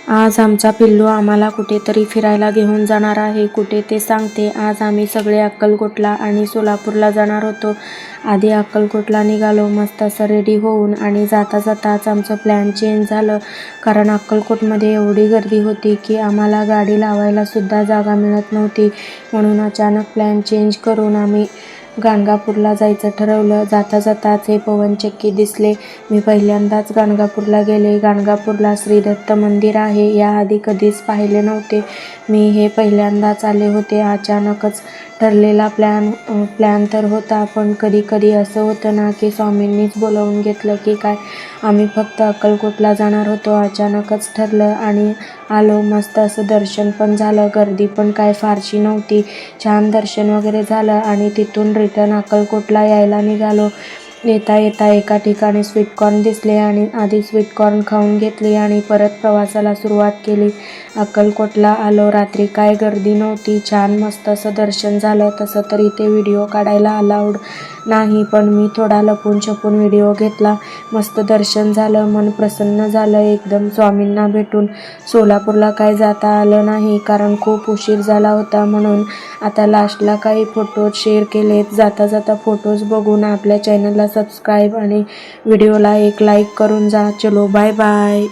आज आमचा पिल्लू आम्हाला कुठेतरी फिरायला घेऊन जाणार आहे. कुठे ते सांगते. आज आम्ही सगळे अक्कलकोटला आणि सोलापूरला जाणार होतो. आधी अक्कलकोटला निघालो मस्त असं रेडी होऊन आणि जाता जाताच आमचं प्लॅन चेंज झालं. कारण अक्कलकोटमध्ये एवढी गर्दी होती की आम्हाला गाडी लावायला सुद्धा जागा मिळत नव्हती. म्हणून अचानक प्लॅन चेंज करून आम्ही गाणगापूरला जायचं ठरवलं. जाता जाताच हे पवनचक्की दिसले. मी पहिल्यांदाच गाणगापूरला गेले. गाणगापूरला श्रीदत्त मंदिर आहे. याआधी कधीच पाहिले नव्हते. मी हे पहिल्यांदाच आले होते. अचानकच ठरलेला प्लॅन तर होता, पण कधी कधी असं होतं ना की स्वामींनीच बोलावून घेतलं की काय. आम्ही फक्त अक्कलकोटला जाणार होतो. अचानकच ठरलं आणि आलो. मस्त असं दर्शन पण झालं. गर्दी पण काय फारशी नव्हती. छान दर्शन वगैरे झालं आणि तिथून रिटर्न अक्कलकोटला यायला निघालो. येता येता एका ठिकाणी स्वीटकॉर्न दिसले आणि आधी स्वीटकॉर्न खाऊन घेतली आणि परत प्रवासाला सुरुवात केली. अक्कलकोटला आलो. रात्री काय गर्दी नव्हती. छान मस्त असं दर्शन झालं. तसं तर इथे व्हिडिओ काढायला अलाउड नाही, पण मी थोडा लपून छपून व्हिडिओ घेतला. मस्त दर्शन झालं. मन प्रसन्न झालं एकदम स्वामींना भेटून. सोलापूरला काय जाता आलं नाही कारण खूप उशीर झाला होता. म्हणून आता लास्टला काही फोटोज शेअर केलेत. जाता जाता फोटोज बघून आपल्या चॅनलला सबस्क्राईब आणि व्हिडिओला एक लाईक करून जा. चलो बाय बाय.